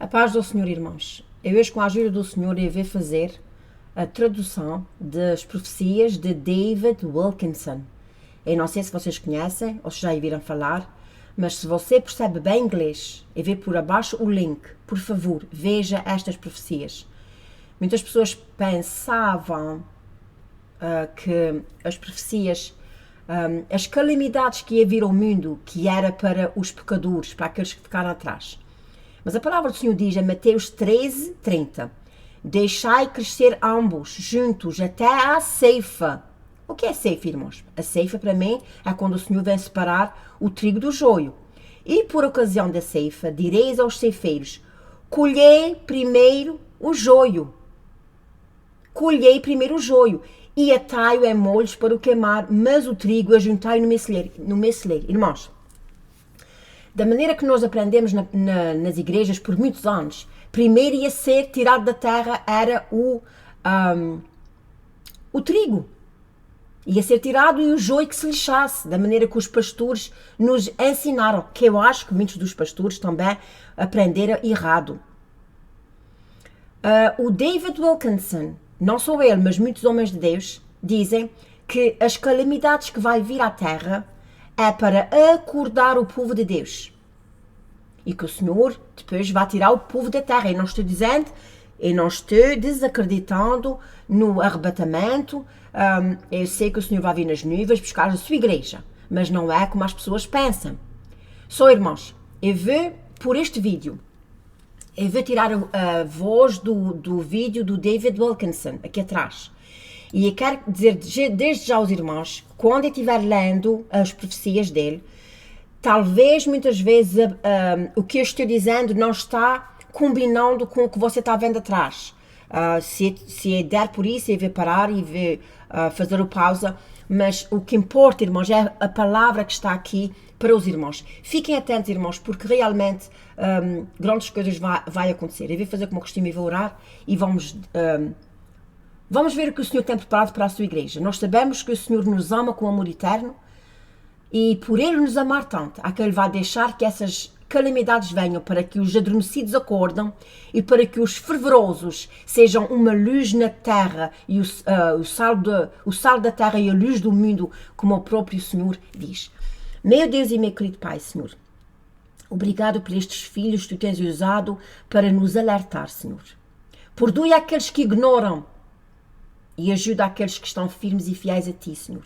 A paz do Senhor, irmãos. Eu hoje, com a ajuda do Senhor, eu vou fazer a tradução das profecias de David Wilkinson. Eu não sei se vocês conhecem ou se já ouviram falar, mas se você percebe bem inglês, eu vou por abaixo o link. Por favor, veja estas profecias. Muitas pessoas pensavam que as profecias, as calamidades que ia vir ao mundo, que era para os pecadores, para aqueles que ficaram atrás. Mas a palavra do Senhor diz em Mateus 13:30: deixai crescer ambos juntos até à ceifa. O que é ceifa, irmãos? A ceifa, para mim, é quando o Senhor vem separar o trigo do joio. E por ocasião da ceifa, direis aos ceifeiros: colhei primeiro o joio. Colhei primeiro o joio e atai-o em molhos para o queimar, mas o trigo ajuntai no meceleiro. Irmãos, da maneira que nós aprendemos nas igrejas por muitos anos, primeiro ia ser tirado da terra era o trigo. Ia ser tirado e o joio que se lixasse, da maneira que os pastores nos ensinaram, que eu acho que muitos dos pastores também aprenderam errado. O David Wilkinson, não só ele, mas muitos homens de Deus, dizem que as calamidades que vai vir à terra é para acordar o povo de Deus. E que o Senhor depois vai tirar o povo da terra. Eu não estou dizendo, eu não estou desacreditando no arrebatamento. Eu sei que o Senhor vai vir nas nuvens buscar a sua igreja. Mas não é como as pessoas pensam. Só, irmãos, eu vou, por este vídeo, eu vou tirar a voz do vídeo do David Wilkinson, aqui atrás. E eu quero dizer desde já aos irmãos, quando eu estiver lendo as profecias dele, talvez muitas vezes o que eu estou dizendo não está combinando com o que você está vendo atrás. Se eu der por isso, eu vou parar e vou fazer o pausa. Mas o que importa, irmãos, é a palavra que está aqui para os irmãos. Fiquem atentos, irmãos, porque realmente grandes coisas vai acontecer. Eu vou fazer como costume e vou orar e vamos ver o que o Senhor tem preparado para a sua igreja. Nós sabemos que o Senhor nos ama com amor eterno e por Ele nos amar tanto, que Ele vai deixar que essas calamidades venham para que os adormecidos acordam e para que os fervorosos sejam uma luz na terra e o sal da terra e a luz do mundo, como o próprio Senhor diz. Meu Deus e meu querido Pai, Senhor, obrigado por estes filhos que Tu tens usado para nos alertar, Senhor. Perdoe aqueles que ignoram e ajuda aqueles que estão firmes e fiéis a Ti, Senhor,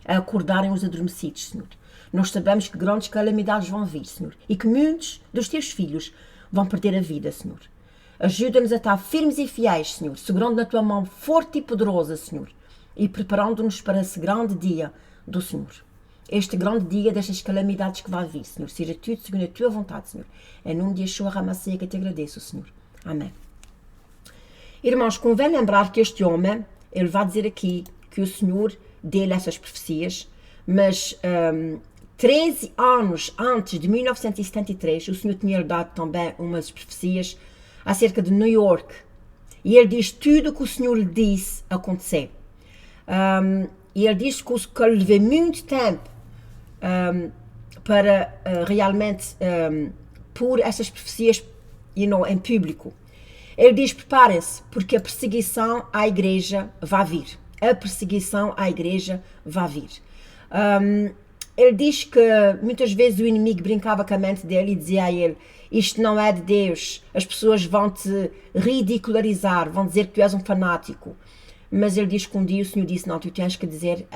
a acordarem os adormecidos, Senhor. Nós sabemos que grandes calamidades vão vir, Senhor, e que muitos dos Teus filhos vão perder a vida, Senhor. Ajuda-nos a estar firmes e fiéis, Senhor, segurando na Tua mão forte e poderosa, Senhor, e preparando-nos para esse grande dia do Senhor. Este grande dia destas calamidades que vai vir, Senhor, seja tudo segundo a Tua vontade, Senhor. Em nome de Yeshua HaMashiach que eu te agradeço, Senhor. Amém. Irmãos, convém lembrar que este homem, ele vai dizer aqui que o Senhor deu-lhe essas profecias, mas 13 anos antes de 1973, o Senhor tinha dado também umas profecias acerca de New York. E ele diz tudo o que o Senhor lhe disse acontecer. E ele diz que lhe levou muito tempo para realmente pôr essas profecias em público. Ele diz: preparem-se, porque a perseguição à igreja vai vir. A perseguição à igreja vai vir. Ele diz que muitas vezes o inimigo brincava com a mente dele e dizia a ele: isto não é de Deus, as pessoas vão te ridicularizar, vão dizer que tu és um fanático. Mas ele diz que um dia o Senhor disse: não, tu tens que dizer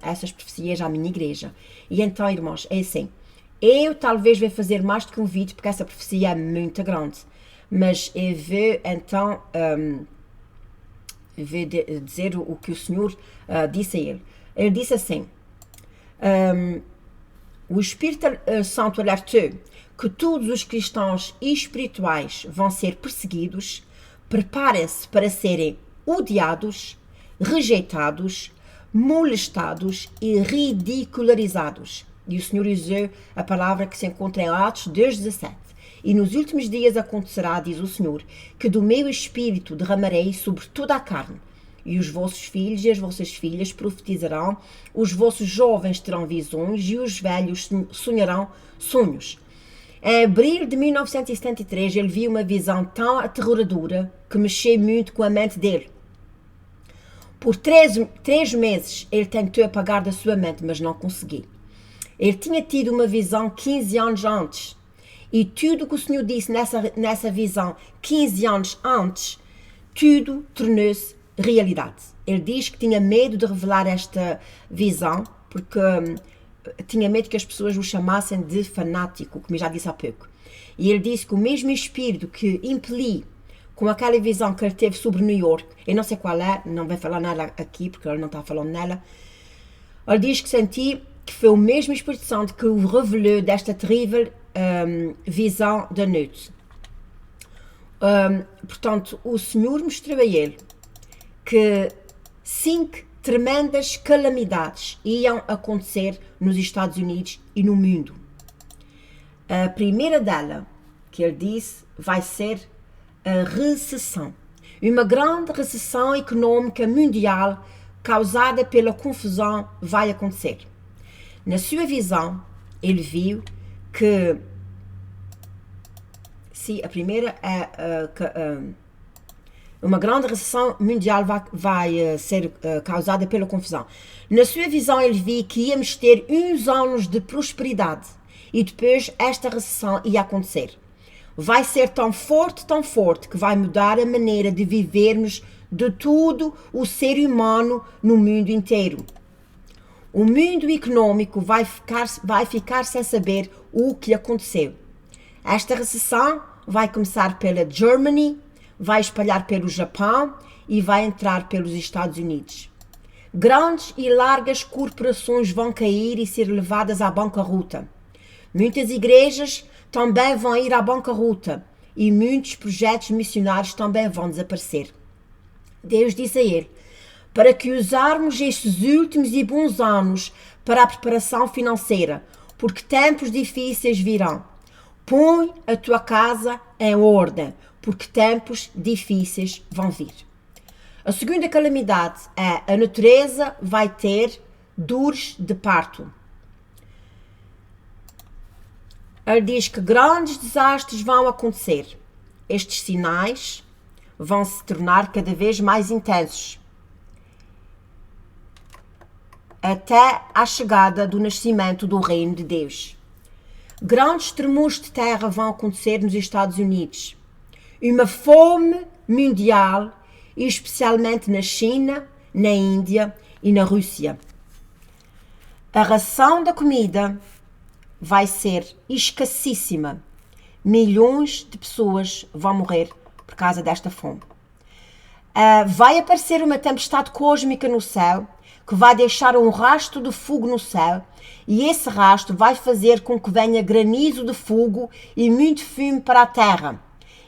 essas profecias à minha igreja. E então, irmãos, é assim, eu talvez vou fazer mais do que um vídeo, porque essa profecia é muito grande, mas eu vou então dizer o que o Senhor disse a ele. Ele disse assim: o Espírito Santo alertou que todos os cristãos espirituais vão ser perseguidos. Preparem-se para serem odiados, rejeitados, molestados e ridicularizados. E o Senhor usou a palavra que se encontra em Atos 2:17. E nos últimos dias acontecerá, diz o Senhor, que do meu Espírito derramarei sobre toda a carne. E os vossos filhos e as vossas filhas profetizarão, os vossos jovens terão visões e os velhos sonharão sonhos. Em abril de 1973, ele viu uma visão tão aterradora que mexeu muito com a mente dele. Por três meses, ele tentou apagar da sua mente, mas não conseguiu. Ele tinha tido uma visão 15 anos antes. E tudo que o Senhor disse nessa visão 15 anos antes, tudo tornou-se realidade. Ele diz que tinha medo de revelar esta visão, porque tinha medo que as pessoas o chamassem de fanático, como eu já disse há pouco. E ele disse que o mesmo espírito que impeliu com aquela visão que ele teve sobre New York, eu não sei qual é, não vai falar nela aqui, porque ele não está falando nela, ele diz que sentiu que foi o mesmo Espírito Santo que o revelou desta terrível visão da noite. Portanto, o Senhor mostrou a ele que 5 tremendas calamidades iam acontecer nos Estados Unidos e no mundo. A primeira dela, que ele disse, vai ser a recessão. Uma grande recessão econômica mundial causada pela confusão vai acontecer. Na sua visão, ele viu que se a primeira é uma grande recessão mundial vai ser causada pela confusão. Na sua visão, ele viu que íamos ter uns anos de prosperidade e depois esta recessão ia acontecer. Vai ser tão forte, que vai mudar a maneira de vivermos de todo o ser humano no mundo inteiro. O mundo econômico vai ficar sem saber o que aconteceu. Esta recessão vai começar pela Germany, vai espalhar pelo Japão e vai entrar pelos Estados Unidos. Grandes e largas corporações vão cair e ser levadas à bancarrota. Muitas igrejas também vão ir à bancarrota e muitos projetos missionários também vão desaparecer. Deus disse a ele, para que usarmos estes últimos e bons anos para a preparação financeira, porque tempos difíceis virão. Põe a tua casa em ordem, porque tempos difíceis vão vir. A segunda calamidade é a natureza vai ter dores de parto. Ele diz que grandes desastres vão acontecer. Estes sinais vão se tornar cada vez mais intensos, até à chegada do nascimento do reino de Deus. Grandes tremores de terra vão acontecer nos Estados Unidos. Uma fome mundial, especialmente na China, na Índia e na Rússia. A ração da comida vai ser escassíssima. Milhões de pessoas vão morrer por causa desta fome. Vai aparecer uma tempestade cósmica no céu que vai deixar um rastro de fogo no céu e esse rastro vai fazer com que venha granizo de fogo e muito fumo para a terra.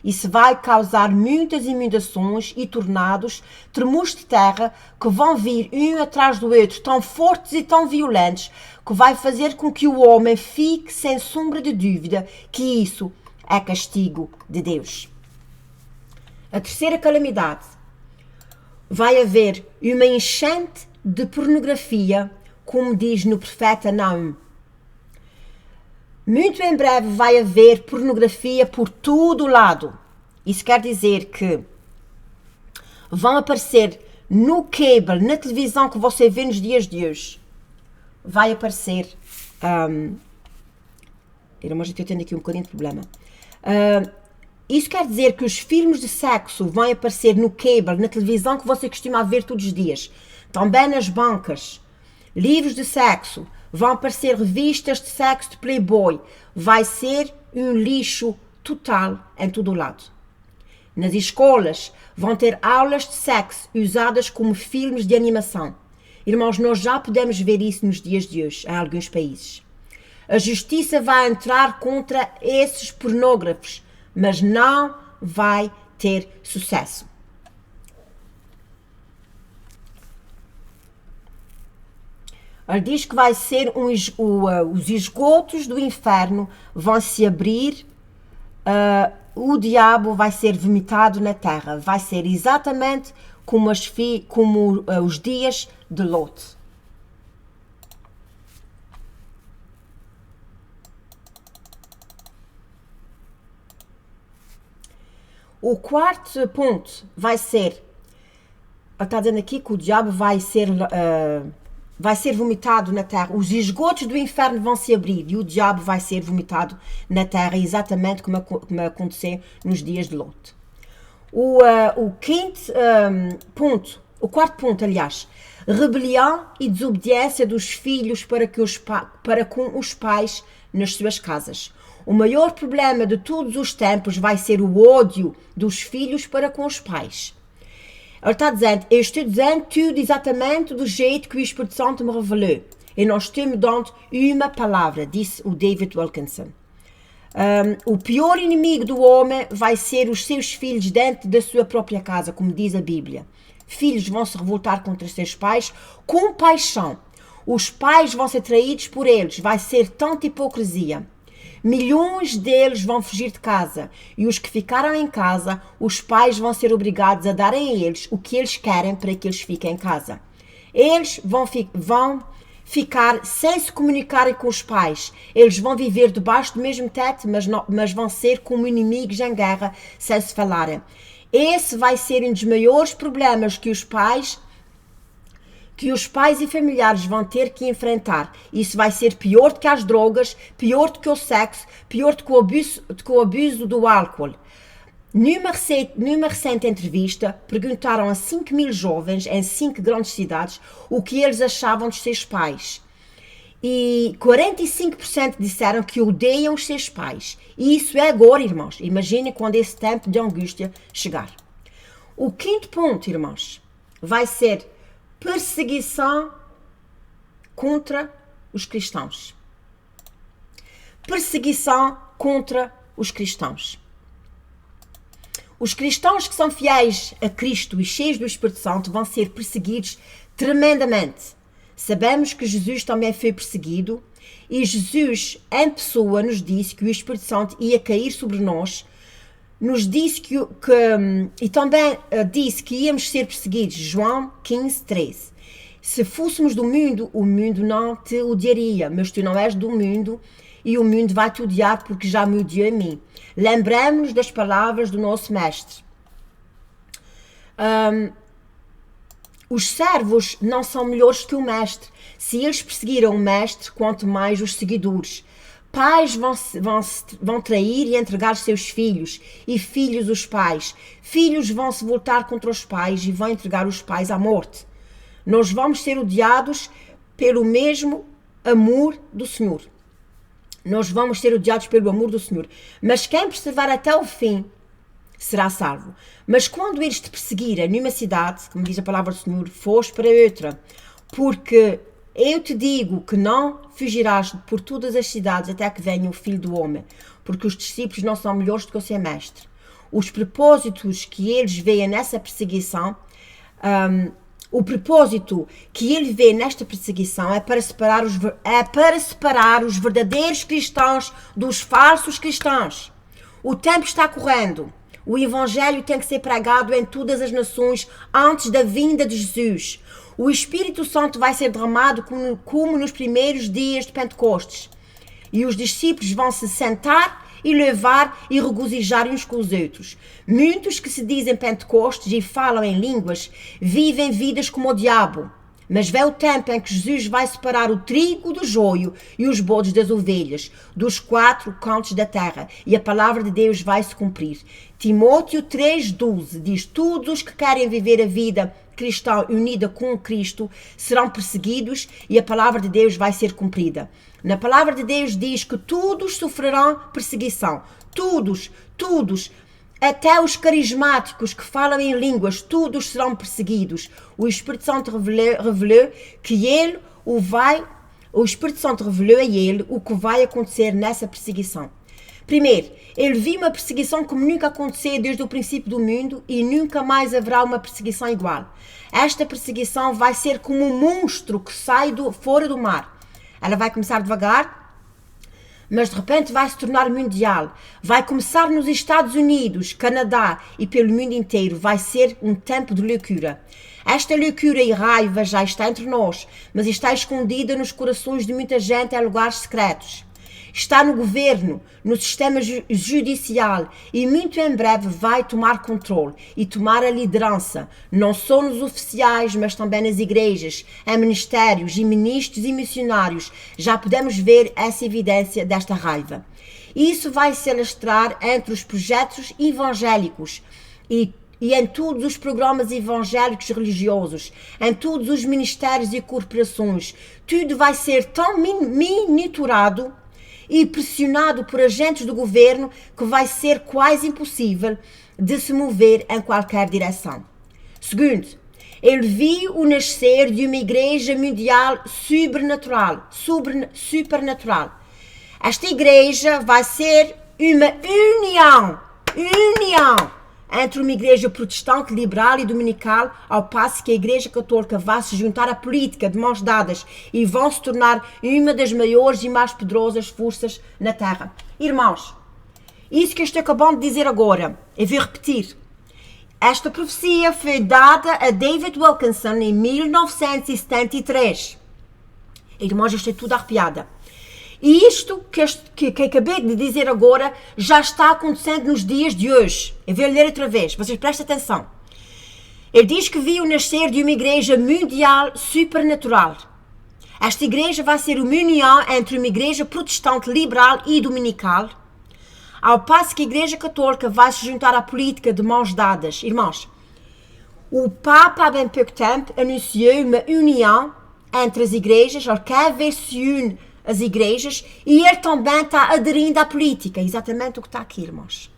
Isso vai causar muitas inundações e tornados, tremores de terra que vão vir um atrás do outro, tão fortes e tão violentos, que vai fazer com que o homem fique sem sombra de dúvida que isso é castigo de Deus. A terceira calamidade, vai haver uma enchente de pornografia, como diz no profeta Naum. Muito em breve vai haver pornografia por todo o lado. Isso quer dizer que vão aparecer no cable, na televisão que você vê nos dias de hoje. Vai aparecer... mas eu estou tendo aqui um bocadinho de problema. Isso quer dizer que os filmes de sexo vão aparecer no cable, na televisão que você costuma ver todos os dias. Também nas bancas. Livros de sexo. Vão aparecer revistas de sexo de Playboy. Vai ser um lixo total em todo o lado. Nas escolas vão ter aulas de sexo usadas como filmes de animação. Irmãos, nós já podemos ver isso nos dias de hoje, em alguns países. A justiça vai entrar contra esses pornógrafos, mas não vai ter sucesso. Ele diz que vai ser os esgotos do inferno vão se abrir, o diabo vai ser vomitado na terra. Vai ser exatamente como os dias de Lot. O quarto ponto vai ser, está dizendo aqui que o diabo vai ser vomitado na terra. Os esgotos do inferno vão se abrir e o diabo vai ser vomitado na terra, exatamente como aconteceu nos dias de Lot. O quarto ponto, aliás, rebelião e desobediência dos filhos para com os pais nas suas casas. O maior problema de todos os tempos vai ser o ódio dos filhos para com os pais. Ele está dizendo, eu estou dizendo tudo exatamente do jeito que o Espírito Santo me revelou. E não estou me dando uma palavra, disse o David Wilkinson. O pior inimigo do homem vai ser os seus filhos dentro da sua própria casa, como diz a Bíblia. Filhos vão se revoltar contra os seus pais com paixão. Os pais vão ser traídos por eles, vai ser tanta hipocrisia. Milhões deles vão fugir de casa e os que ficaram em casa, os pais vão ser obrigados a darem a eles o que eles querem para que eles fiquem em casa. Eles vão ficar sem se comunicarem com os pais. Eles vão viver debaixo do mesmo teto, mas vão ser como inimigos em guerra sem se falarem. Esse vai ser um dos maiores problemas que os pais e familiares vão ter que enfrentar. Isso vai ser pior do que as drogas, pior do que o sexo, pior do que o abuso do álcool. Numa recente entrevista, perguntaram a 5.000 jovens em 5 grandes cidades o que eles achavam dos seus pais. E 45% disseram que odeiam os seus pais. E isso é agora, irmãos. Imaginem quando esse tempo de angústia chegar. O quinto ponto, irmãos, vai ser perseguição contra os cristãos. Perseguição contra os cristãos. Os cristãos que são fiéis a Cristo e cheios do Espírito Santo vão ser perseguidos tremendamente. Sabemos que Jesus também foi perseguido e Jesus, em pessoa, nos disse que o Espírito Santo ia cair sobre nós. Nos disse e também disse que íamos ser perseguidos. João 15:13. Se fôssemos do mundo, o mundo não te odiaria, mas tu não és do mundo e o mundo vai te odiar porque já me odiou a mim. Lembramos-nos das palavras do nosso mestre. Os servos não são melhores que o mestre. Se eles perseguiram o mestre, quanto mais os seguidores. Pais vão trair e entregar seus filhos, e filhos os pais. Filhos vão se voltar contra os pais e vão entregar os pais à morte. Nós vamos ser odiados pelo mesmo amor do Senhor. Nós vamos ser odiados pelo amor do Senhor. Mas quem perseverar até o fim será salvo. Mas quando eles te perseguirem numa cidade, como diz a palavra do Senhor, foste para outra, porque eu te digo que não fugirás por todas as cidades até que venha o Filho do Homem, porque os discípulos não são melhores do que o seu mestre. Os propósitos que eles veem nessa perseguição, o propósito que ele vê nesta perseguição é para separar os verdadeiros cristãos dos falsos cristãos. O tempo está correndo. O Evangelho tem que ser pregado em todas as nações antes da vinda de Jesus. O Espírito Santo vai ser derramado como nos primeiros dias de Pentecostes. E os discípulos vão se sentar e levar e regozijar uns com os outros. Muitos que se dizem Pentecostes e falam em línguas vivem vidas como o diabo. Mas vem o tempo em que Jesus vai separar o trigo do joio e os bodes das ovelhas, dos 4 cantos da terra, e a palavra de Deus vai se cumprir. Timóteo 3,12 diz: todos os que querem viver a vida cristã unida com Cristo serão perseguidos e a palavra de Deus vai ser cumprida. Na palavra de Deus diz que todos sofrerão perseguição. Todos, até os carismáticos que falam em línguas, todos serão perseguidos. O Espírito Santo revelou que o Espírito Santo revelou a ele o que vai acontecer nessa perseguição. Primeiro, ele viu uma perseguição como nunca aconteceu desde o princípio do mundo e nunca mais haverá uma perseguição igual. Esta perseguição vai ser como um monstro que sai fora do mar. Ela vai começar devagar, mas de repente vai se tornar mundial. Vai começar nos Estados Unidos, Canadá e pelo mundo inteiro. Vai ser um tempo de loucura. Esta loucura e raiva já está entre nós, mas está escondida nos corações de muita gente em lugares secretos. Está no governo, no sistema judicial e muito em breve vai tomar controle e tomar a liderança, não só nos oficiais, mas também nas igrejas, em ministérios e ministros e missionários. Já podemos ver essa evidência desta raiva. Isso vai se alastrar entre os projetos evangélicos e em todos os programas evangélicos religiosos, em todos os ministérios e corporações. Tudo vai ser tão monitorado e pressionado por agentes do governo que vai ser quase impossível de se mover em qualquer direção. Segundo, ele viu o nascer de uma igreja mundial supernatural. Esta igreja vai ser uma união entre uma igreja protestante, liberal e dominical, ao passo que a igreja católica vai se juntar à política de mãos dadas e vão se tornar uma das maiores e mais poderosas forças na Terra. Irmãos, isso que eu estou acabando de dizer agora, eu vou repetir. Esta profecia foi dada a David Wilkinson em 1973. Irmãos, eu estou tudo arrepiada. E isto que acabei de dizer agora já está acontecendo nos dias de hoje. Eu vou ler outra vez, vocês prestem atenção. Ele diz que viu nascer de uma igreja mundial supernatural. Esta igreja vai ser uma união entre uma igreja protestante liberal e dominical, ao passo que a igreja católica vai se juntar à política de mãos dadas. Irmãos, o Papa há bem pouco tempo anunciou uma união entre as igrejas, ele quer ver se une as igrejas, e ele também está aderindo à política, exatamente o que está aqui, irmãos.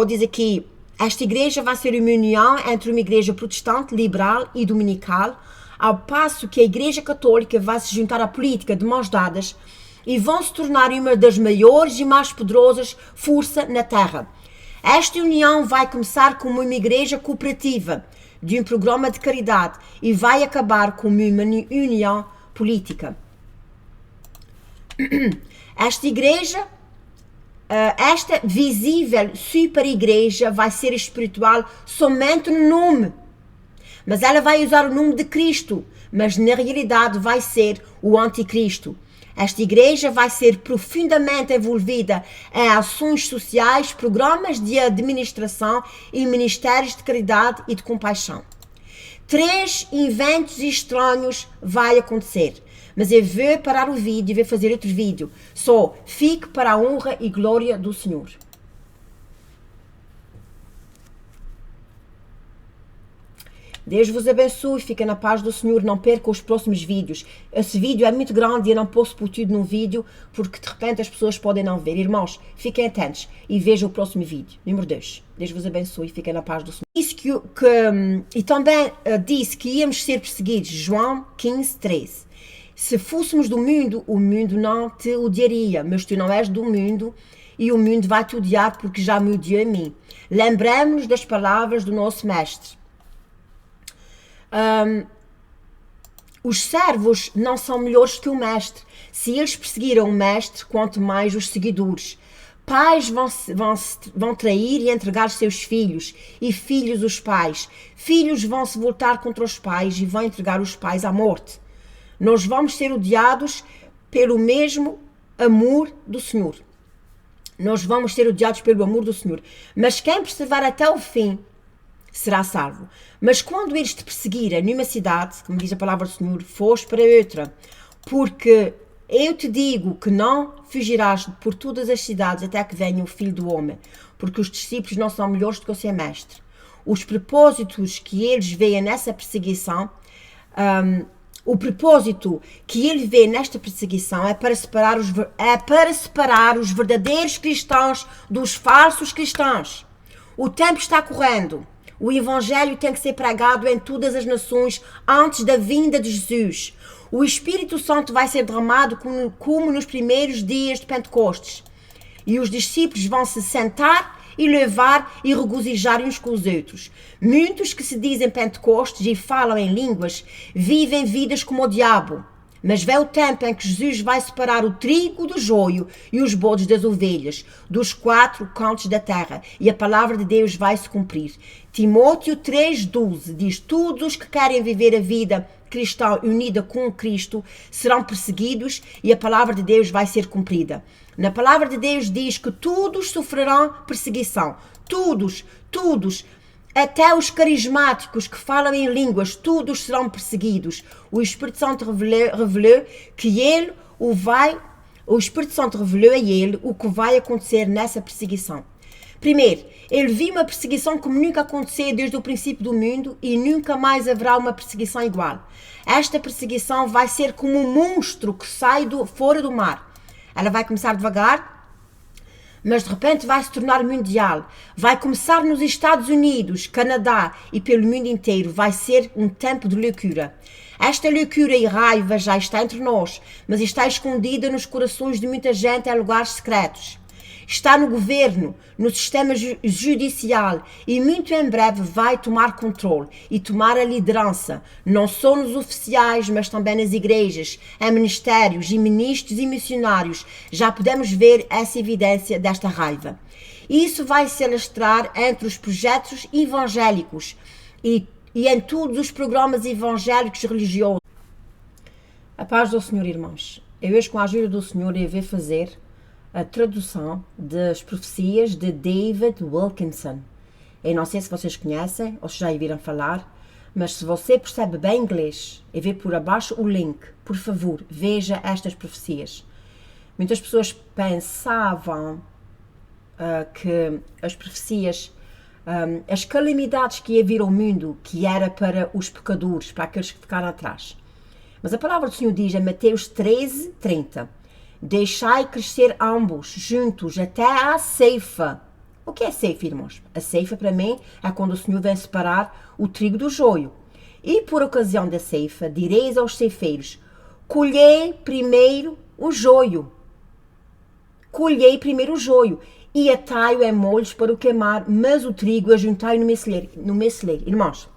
Diz aqui, esta igreja vai ser uma união entre uma igreja protestante, liberal e dominical, ao passo que a igreja católica vai se juntar à política de mãos dadas e vão se tornar uma das maiores e mais poderosas forças na Terra. Esta união vai começar como uma igreja cooperativa de um programa de caridade e vai acabar como uma união política. Esta igreja, esta visível super igreja vai ser espiritual somente no nome, mas ela vai usar o nome de Cristo, mas na realidade vai ser o anticristo. Esta igreja vai ser profundamente envolvida em ações sociais, programas de administração e ministérios de caridade e de compaixão. 3 eventos estranhos vão acontecer. Mas eu vou parar o vídeo e vou fazer outro vídeo. Só fique para a honra e glória do Senhor. Deus vos abençoe, fiquem na paz do Senhor, não percam os próximos vídeos. Esse vídeo é muito grande e eu não posso pôr tudo num vídeo, porque de repente as pessoas podem não ver. Irmãos, fiquem atentos e vejam o próximo vídeo. Número 2. Deus vos abençoe e fiquem na paz do Senhor. E também disse que íamos ser perseguidos. João 15:13. Se fôssemos do mundo, o mundo não te odiaria, mas tu não és do mundo e o mundo vai te odiar porque já me odiou a mim. Lembramos-nos das palavras do nosso mestre. Os servos não são melhores que o mestre. Se eles perseguiram o mestre, quanto mais os seguidores. Pais vão trair e entregar seus filhos, e filhos os pais. Filhos vão se voltar contra os pais e vão entregar os pais à morte. Nós vamos ser odiados pelo mesmo amor do Senhor. Nós vamos ser odiados pelo amor do Senhor. Mas quem perseverar até o fim será salvo. Mas quando eles te perseguirem numa cidade, como diz a palavra do Senhor, foste para outra, porque eu te digo que não fugirás por todas as cidades até que venha o Filho do Homem, porque os discípulos não são melhores do que o seu mestre. Os propósitos que eles veem nessa perseguição, o propósito que ele vê nesta perseguição é para separar os verdadeiros cristãos dos falsos cristãos. O tempo está correndo. O Evangelho tem que ser pregado em todas as nações antes da vinda de Jesus. O Espírito Santo vai ser derramado como nos primeiros dias de Pentecostes. E os discípulos vão se sentar e levar e regozijar uns com os outros. Muitos que se dizem Pentecostes e falam em línguas vivem vidas como o diabo. Mas vem o tempo em que Jesus vai separar o trigo do joio e os bodes das ovelhas, dos 4 cantos da terra, e a palavra de Deus vai se cumprir. Timóteo 3,12 diz: todos os que querem viver a vida cristã unida com Cristo serão perseguidos e a palavra de Deus vai ser cumprida. Na palavra de Deus diz que todos sofrerão perseguição. Todos, até os carismáticos que falam em línguas, todos serão perseguidos. O Espírito Santo revelou que ele o Espírito Santo revelou a ele o que vai acontecer nessa perseguição. Primeiro, ele viu uma perseguição como nunca aconteceu desde o princípio do mundo e nunca mais haverá uma perseguição igual. Esta perseguição vai ser como um monstro que sai fora do mar. Ela vai começar devagar, mas de repente vai se tornar mundial. Vai começar nos Estados Unidos, Canadá e pelo mundo inteiro. Vai ser um tempo de loucura. Esta loucura e raiva já está entre nós, mas está escondida nos corações de muita gente em lugares secretos. Está no governo, no sistema judicial e muito em breve vai tomar controle e tomar a liderança, não só nos oficiais, mas também nas igrejas, em ministérios e ministros e missionários. Já podemos ver essa evidência desta raiva. Isso vai se alastrar entre os projetos evangélicos e em todos os programas evangélicos religiosos. A paz do Senhor, irmãos. Eu hoje, com a ajuda do Senhor, eu vou fazer a tradução das profecias de David Wilkinson. Eu não sei se vocês conhecem ou se já ouviram falar, mas se você percebe bem inglês, eu vou por abaixo o link. Por favor, veja estas profecias. Muitas pessoas pensavam que as profecias, as calamidades que ia vir ao mundo, que era para os pecadores, para aqueles que ficaram atrás. Mas a palavra do Senhor diz em Mateus 13:30, deixai crescer ambos juntos até à ceifa. O que é ceifa, irmãos? A ceifa, para mim, é quando o Senhor vem separar o trigo do joio. E por ocasião da ceifa, direis aos ceifeiros, colhei primeiro o joio. Colhei primeiro o joio e atai-o em molhos para o queimar, mas o trigo ajuntai-o no meceleiro. Irmãos,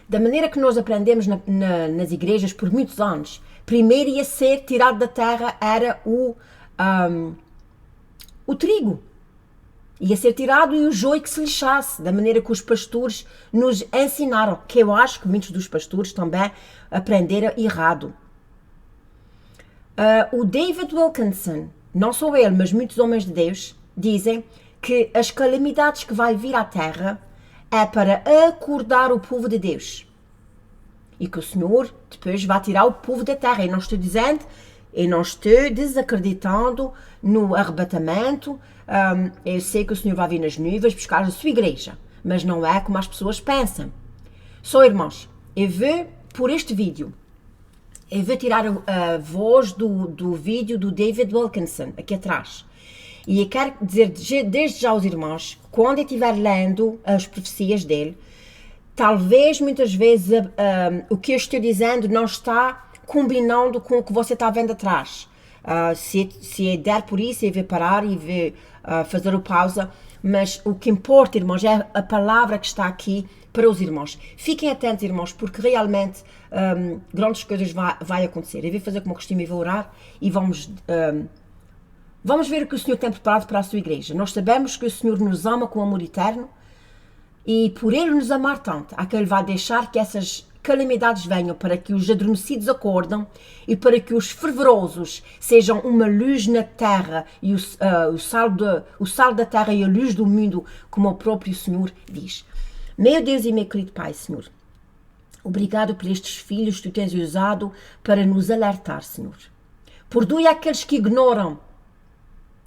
da maneira que nós aprendemos nas igrejas por muitos anos, primeiro ia ser tirado da terra era o trigo. Ia ser tirado e o joio que se lixasse, da maneira que os pastores nos ensinaram, que eu acho que muitos dos pastores também aprenderam errado. O David Wilkinson, não só ele, mas muitos homens de Deus, dizem que as calamidades que vai vir à terra é para acordar o povo de Deus. E que o Senhor depois vai tirar o povo da terra. Eu não estou dizendo, eu não estou desacreditando no arrebatamento. Eu sei que o Senhor vai vir nas nuvens buscar a sua igreja, mas não é como as pessoas pensam. Só, irmãos, eu vou, por este vídeo, eu vou tirar a voz do vídeo do David Wilkinson, aqui atrás. E eu quero dizer desde já aos irmãos, quando eu estiver lendo as profecias dele, talvez muitas vezes o que eu estou dizendo não está combinando com o que você está vendo atrás. Se eu der por isso, eu vou parar e vou fazer a pausa. Mas o que importa, irmãos, é a palavra que está aqui para os irmãos. Fiquem atentos, irmãos, porque realmente grandes coisas vai acontecer. Eu vou fazer como costume e vou orar e vamos ver o que o Senhor tem preparado para a sua igreja. Nós sabemos que o Senhor nos ama com amor eterno e por Ele nos amar tanto, é que Ele vai deixar que essas calamidades venham para que os adormecidos acordam e para que os fervorosos sejam uma luz na terra e o sal da terra e a luz do mundo, como o próprio Senhor diz. Meu Deus e meu querido Pai, Senhor, obrigado por estes filhos que Tu tens usado para nos alertar, Senhor. Perdoe aqueles que ignoram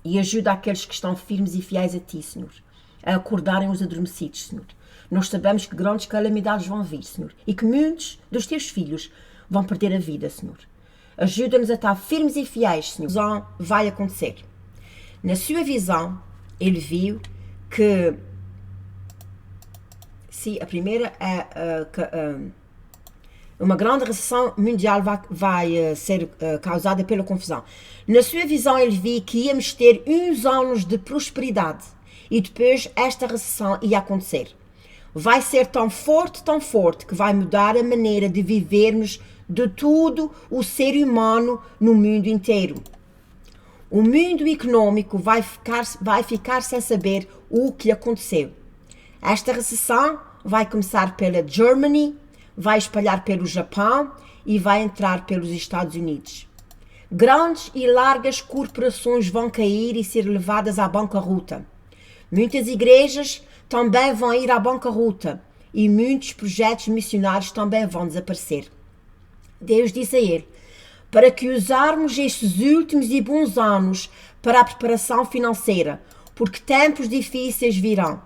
e ajuda aqueles que estão firmes e fiéis a Ti, Senhor, a acordarem os adormecidos, Senhor. Nós sabemos que grandes calamidades vão vir, Senhor, e que muitos dos Teus filhos vão perder a vida, Senhor. Ajuda-nos a estar firmes e fiéis, Senhor. A visão vai acontecer. Na sua visão, ele viu que se a primeira uma grande recessão mundial vai ser causada pela confusão. Na sua visão, ele viu que íamos ter uns anos de prosperidade e depois esta recessão ia acontecer. Vai ser tão forte, que vai mudar a maneira de vivermos de todo o ser humano no mundo inteiro. O mundo econômico vai ficar sem saber o que aconteceu. Esta recessão vai começar pela Germany, vai espalhar pelo Japão e vai entrar pelos Estados Unidos. Grandes e largas corporações vão cair e ser levadas à bancarrota. Muitas igrejas também vão ir à bancarrota e muitos projetos missionários também vão desaparecer. Deus disse a ele, para que usarmos estes últimos e bons anos para a preparação financeira, porque tempos difíceis virão.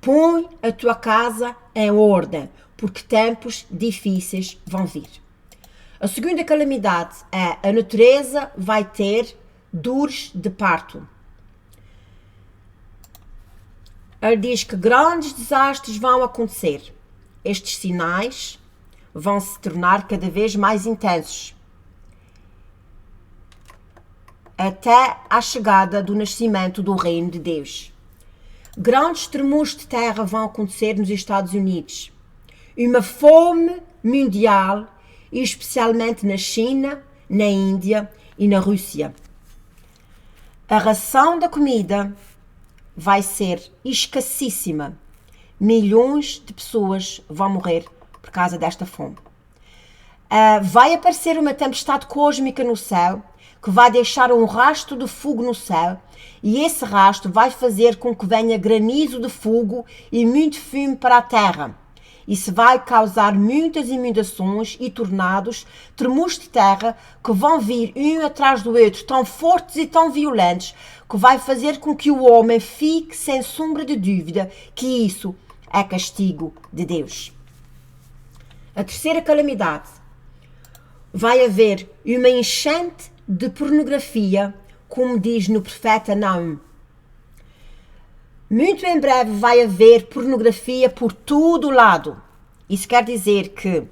Põe a tua casa em ordem, porque tempos difíceis vão vir. A segunda calamidade é a natureza vai ter dores de parto. Ele diz que grandes desastres vão acontecer. Estes sinais vão se tornar cada vez mais intensos, até à chegada do nascimento do reino de Deus. Grandes tremores de terra vão acontecer nos Estados Unidos. Uma fome mundial, especialmente na China, na Índia e na Rússia. A ração da comida vai ser escassíssima. Milhões de pessoas vão morrer por causa desta fome. Vai aparecer uma tempestade cósmica no céu que vai deixar um rastro de fogo no céu e esse rastro vai fazer com que venha granizo de fogo e muito fumo para a terra. Isso vai causar muitas inundações e tornados, tremores de terra que vão vir um atrás do outro, tão fortes e tão violentos, que vai fazer com que o homem fique sem sombra de dúvida que isso é castigo de Deus. A terceira calamidade. Vai haver uma enchente de pornografia, como diz no profeta Naum. Muito em breve vai haver pornografia por todo o lado. Isso quer dizer que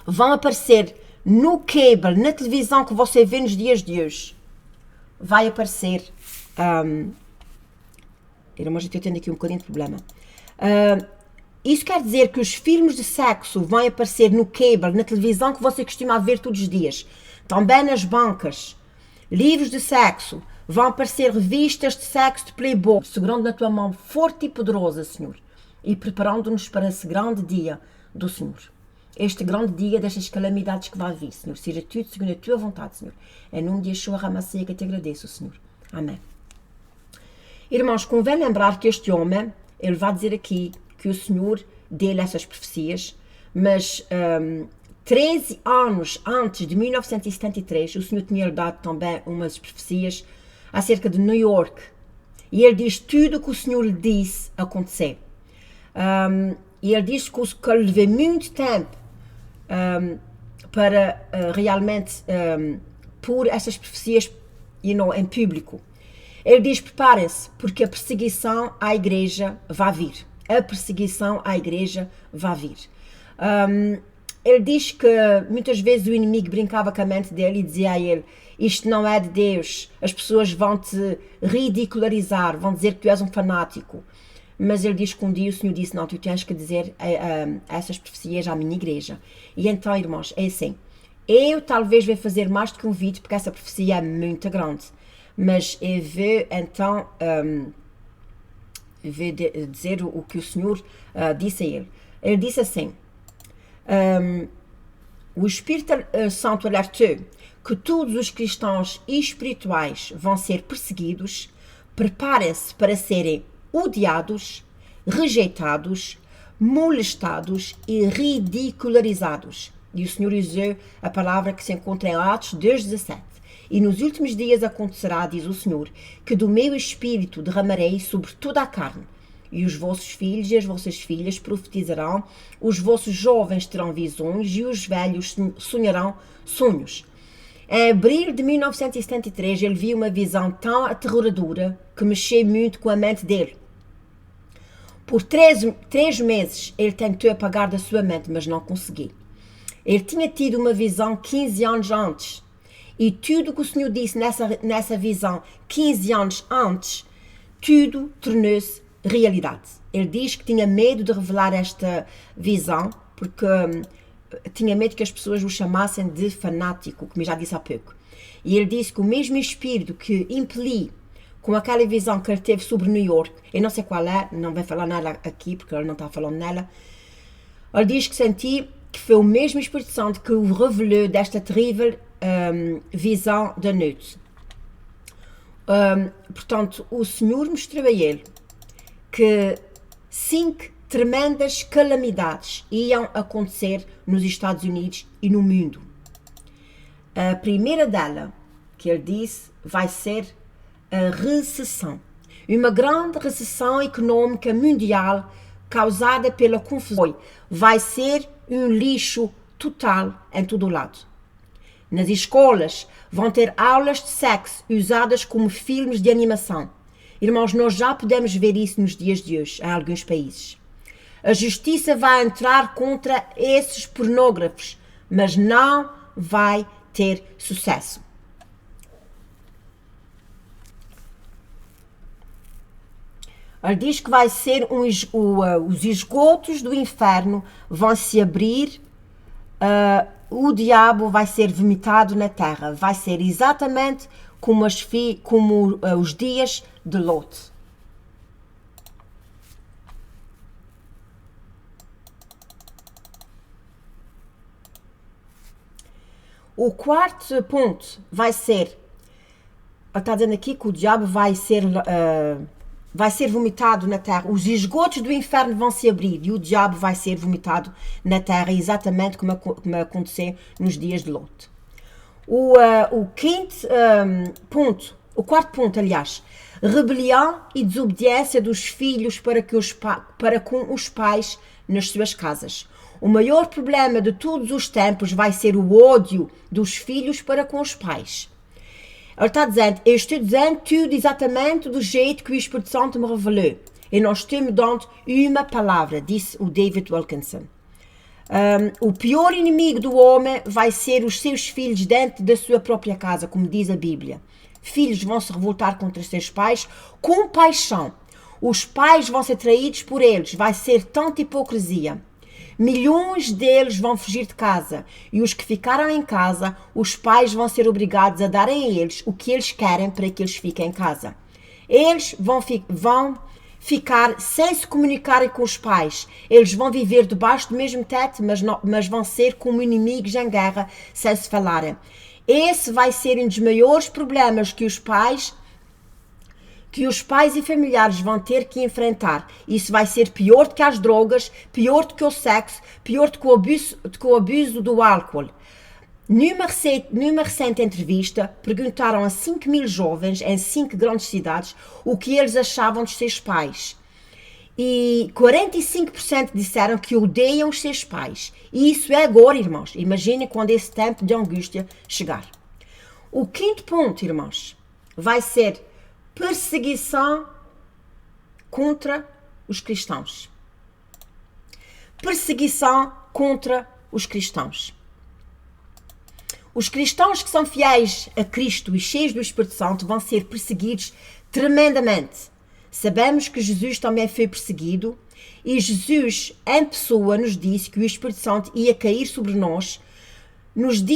vão aparecer no cable, na televisão que você vê nos dias de hoje. Vai aparecer... Mas eu estou tendo aqui um bocadinho de problema. Isso quer dizer que os filmes de sexo vão aparecer no cable, na televisão que você costuma ver todos os dias. Também nas bancas. Livros de sexo. Vão aparecer revistas de sexo de Playboy. Segurando na tua mão forte e poderosa, Senhor. E preparando-nos para esse grande dia do Senhor. Este grande dia destas calamidades que vai vir, Senhor. Seja tudo segundo a tua vontade, Senhor. Em nome de Yeshua Hamashiach que te agradeço, Senhor. Amém. Irmãos, convém lembrar que este homem, ele vai dizer aqui que o Senhor deu essas profecias, mas 13 anos antes de 1973, o Senhor tinha dado também umas profecias acerca de New York. E ele diz tudo o que o Senhor lhe disse acontecer. E ele diz que lhe levou muito tempo para realmente pôr essas profecias em público. Ele diz, preparem-se, porque a perseguição à igreja vai vir. A perseguição à igreja vai vir. Ele diz que muitas vezes o inimigo brincava com a mente dele e dizia a ele, isto não é de Deus, as pessoas vão te ridicularizar, vão dizer que tu és um fanático. Mas ele diz que um dia o Senhor disse, não, tu tens que dizer essas profecias à minha igreja. E então, irmãos, é assim, eu talvez vou fazer mais do que um vídeo, porque essa profecia é muito grande. Mas eu vou então dizer o que o Senhor disse a ele. Ele disse assim, o Espírito Santo alertou que todos os cristãos espirituais vão ser perseguidos, preparem-se para serem odiados, rejeitados, molestados e ridicularizados. E o Senhor usou a palavra que se encontra em Atos 2:17. E nos últimos dias acontecerá, diz o Senhor, que do meu espírito derramarei sobre toda a carne. E os vossos filhos e as vossas filhas profetizarão, os vossos jovens terão visões e os velhos sonharão sonhos. Em abril de 1973, ele viu uma visão tão aterradora que mexeu muito com a mente dele. Por 3 meses, ele tentou apagar da sua mente, mas não conseguiu. Ele tinha tido uma visão 15 anos antes. E tudo o que o Senhor disse nessa visão 15 anos antes, tudo tornou-se realidade. Ele diz que tinha medo de revelar esta visão, porque tinha medo que as pessoas o chamassem de fanático, como eu já disse há pouco. E ele disse que o mesmo espírito que impeliu com aquela visão que ele teve sobre New York, eu não sei qual é, não vai falar nela aqui, porque ele não está falando nela, Ele diz que senti que foi o mesmo Espírito Santo que o revelou desta terrível visão da noite. Portanto, o Senhor mostrou a ele que 5 tremendas calamidades iam acontecer nos Estados Unidos e no mundo. A primeira dela, que ele disse, vai ser a recessão. Uma grande recessão econômica mundial causada pela confusão. Vai ser um lixo total em todo o lado. Nas escolas vão ter aulas de sexo usadas como filmes de animação. Irmãos, nós já podemos ver isso nos dias de hoje em alguns países. A justiça vai entrar contra esses pornógrafos, mas não vai ter sucesso. Ele diz que vai ser os esgotos do inferno vão se abrir, o diabo vai ser vomitado na terra. Vai ser exatamente como os dias de Lot. O quarto ponto vai ser, ele está dizendo aqui que o diabo vai ser vomitado na terra. Os esgotos do inferno vão se abrir e o diabo vai ser vomitado na terra, exatamente como aconteceu nos dias de Lot. O quarto ponto, aliás, rebelião e desobediência dos filhos para com os pais nas suas casas. O maior problema de todos os tempos vai ser o ódio dos filhos para com os pais. Ele está dizendo, eu estou dizendo tudo exatamente do jeito que o Espírito Santo me revelou. E não estou mudando uma palavra, disse o David Wilkinson. O pior inimigo do homem vai ser os seus filhos dentro da sua própria casa, como diz a Bíblia. Filhos vão se revoltar contra os seus pais com paixão. Os pais vão ser traídos por eles, vai ser tanta hipocrisia. Milhões deles vão fugir de casa e os que ficaram em casa, os pais vão ser obrigados a darem a eles o que eles querem para que eles fiquem em casa. Eles vão ficar sem se comunicarem com os pais. Eles vão viver debaixo do mesmo teto, mas vão ser como inimigos em guerra sem se falarem. Esse vai ser um dos maiores problemas que os pais e familiares vão ter que enfrentar. Isso vai ser pior do que as drogas, pior do que o sexo, pior do que o abuso do álcool. Numa recente entrevista, perguntaram a 5.000 jovens em 5 grandes cidades o que eles achavam dos seus pais. E 45% disseram que odeiam os seus pais. E isso é agora, irmãos. Imaginem quando esse tempo de angústia chegar. O quinto ponto, irmãos, vai ser perseguição contra os cristãos. Perseguição contra os cristãos. Os cristãos que são fiéis a Cristo e cheios do Espírito Santo vão ser perseguidos tremendamente. Sabemos que Jesus também foi perseguido e Jesus, em pessoa, nos disse que o Espírito Santo ia cair sobre nós nos dias